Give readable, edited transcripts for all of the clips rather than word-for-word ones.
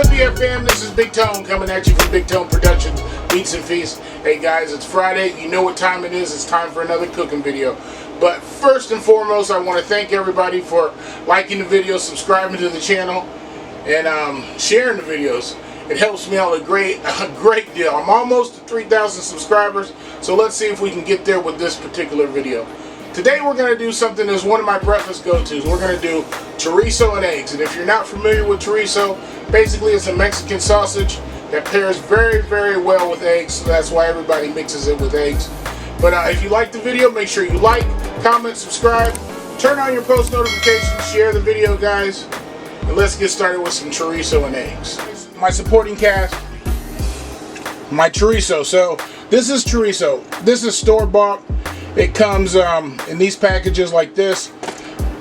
good, BFM? This is Bigtone coming at you from Bigtone Productions, Beats and Feast. Hey guys, it's Friday. You know what time it is. It's time for another cooking video. But first and foremost, I want to thank everybody for liking the video, subscribing to the channel, and sharing the videos. It helps me out a great deal. I'm almost to 3,000 subscribers, so let's see if we can get there with this particular video. Today we're going to do something that's one of my breakfast go-tos. We're going to do chorizo and eggs. And if you're not familiar with chorizo, basically it's a Mexican sausage that pairs very, very well with eggs. So that's why everybody mixes it with eggs. But if you like the video, make sure you like, comment, subscribe, turn on your post notifications, share the video, guys. And let's get started with some chorizo and eggs. My supporting cast, my chorizo. So this is chorizo. This is store-bought. It comes in these packages like this.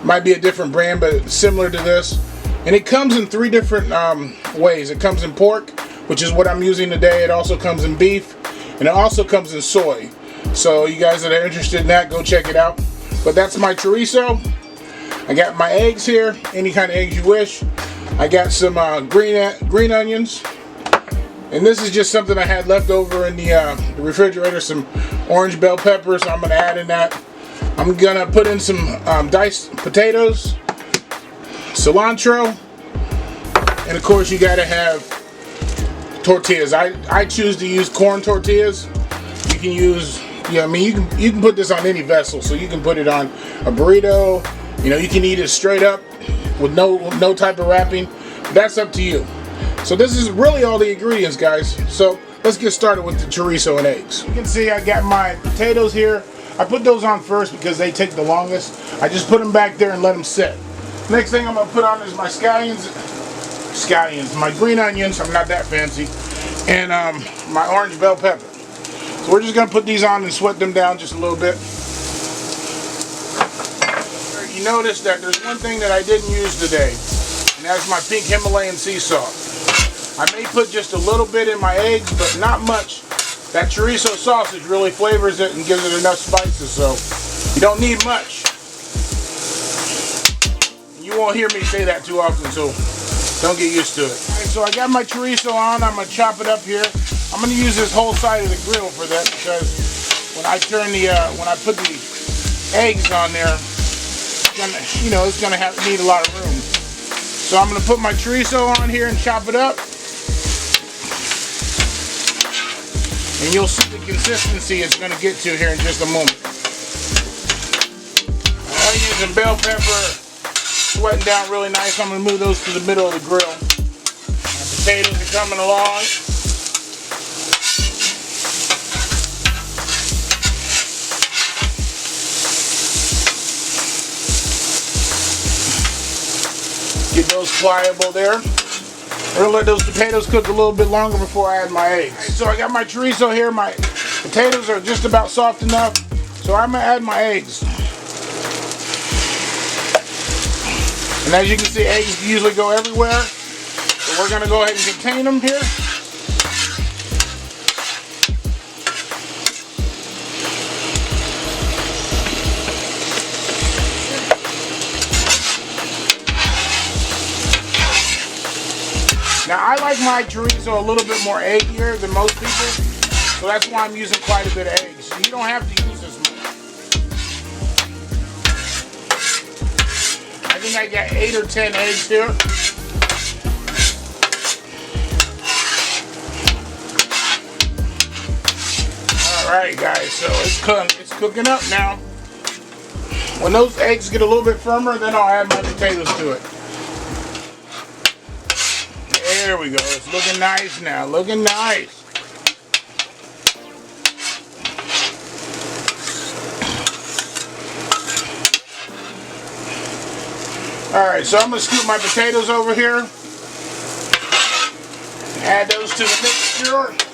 Might be a different brand, but it's similar to this. And it comes in three different ways. It comes in pork, which is what I'm using today. It also comes in beef, and it also comes in soy. So you guys that are interested in that, go check it out. But that's my chorizo. I got my eggs here, any kind of eggs you wish. I got some green onions. And this is just something I had left over in the refrigerator, some orange bell peppers. I'm going to add in that. I'm going to put in some diced potatoes, cilantro, and of course you got to have tortillas. I choose to use corn tortillas. You can use, I mean, you can put this on any vessel. So you can put it on a burrito. You know, you can eat it straight up with no type of wrapping. That's up to you. So this is really all the ingredients, guys. So let's get started with the chorizo and eggs. You can see I got my potatoes here. I put those on first because they take the longest. I just put them back there and let them sit. Next thing I'm going to put on is my scallions, my green onions. I'm not that fancy. And my orange bell pepper. So we're just going to put these on and sweat them down just a little bit. You notice that there's one thing that I didn't use today, and that's my pink Himalayan sea salt. I may put just a little bit in my eggs, but not much. That chorizo sausage really flavors it and gives it enough spices, so you don't need much. You won't hear me say that too often, so don't get used to it. Alright, so I got my chorizo on. I'm going to chop it up here. I'm going to use this whole side of the grill for that because when I put the eggs on there, it's going to need a lot of room. So I'm going to put my chorizo on here and chop it up. And you'll see the consistency it's going to get to here in just a moment. Onions and bell pepper sweating down really nice. I'm going to move those to the middle of the grill. My potatoes are coming along. Get those pliable there. We're gonna let those potatoes cook a little bit longer before I add my eggs. Right, so I got my chorizo here. My potatoes are just about soft enough. So I'm gonna add my eggs. And as you can see, eggs usually go everywhere. So we're gonna go ahead and contain them here. Now I like my chorizo a little bit more eggier than most people, so that's why I'm using quite a bit of eggs. So you don't have to use this much. I think I got 8 or 10 eggs here. Alright guys, so it's cooking up now. When those eggs get a little bit firmer, then I'll add my potatoes to it. There we go. It's looking nice now. Looking nice. Alright, so I'm going to scoop my potatoes over here. Add those to the mixture.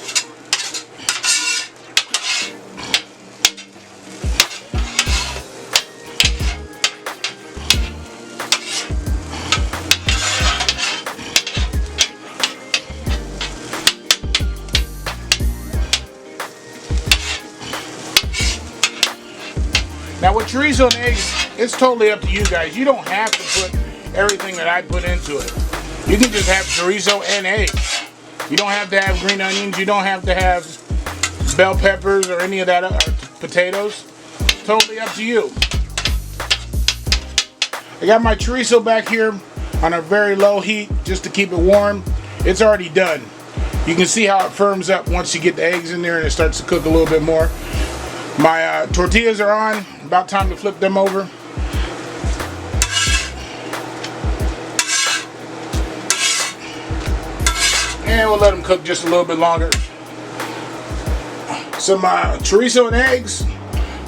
Now with chorizo and eggs, it's totally up to you guys. You don't have to put everything that I put into it. You can just have chorizo and eggs. You don't have to have green onions. You don't have to have bell peppers or any of that, or potatoes. Totally up to you. I got my chorizo back here on a very low heat just to keep it warm. It's already done. You can see how it firms up once you get the eggs in there and it starts to cook a little bit more. My tortillas are on. About time to flip them over. And we'll let them cook just a little bit longer. Some chorizo and eggs,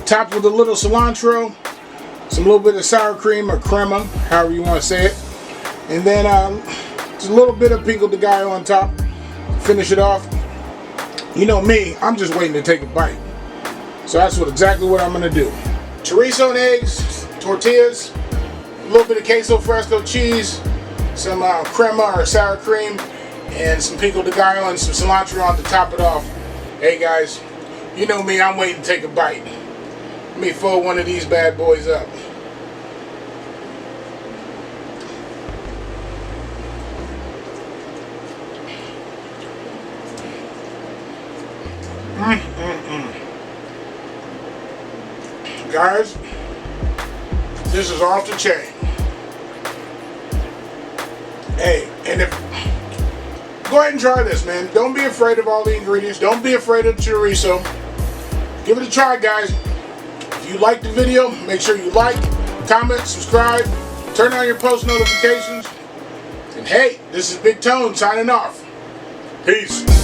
topped with a little cilantro, some little bit of sour cream or crema, however you want to say it, and then just a little bit of pico de gallo on top. Finish it off. You know me, I'm just waiting to take a bite. So that's exactly what I'm going to do. Chorizo and eggs, tortillas, a little bit of queso fresco cheese, some crema or sour cream, and some pico de gallo and some cilantro on to top it off. Hey guys, you know me, I'm waiting to take a bite. Let me fold one of these bad boys up. Guys, this is off the chain. Hey, and go ahead and try this, man. Don't be afraid of all the ingredients. Don't be afraid of the chorizo. Give it a try, guys. If you like the video, make sure you like, comment, subscribe, turn on your post notifications. And hey, this is Bigtone signing off. Peace.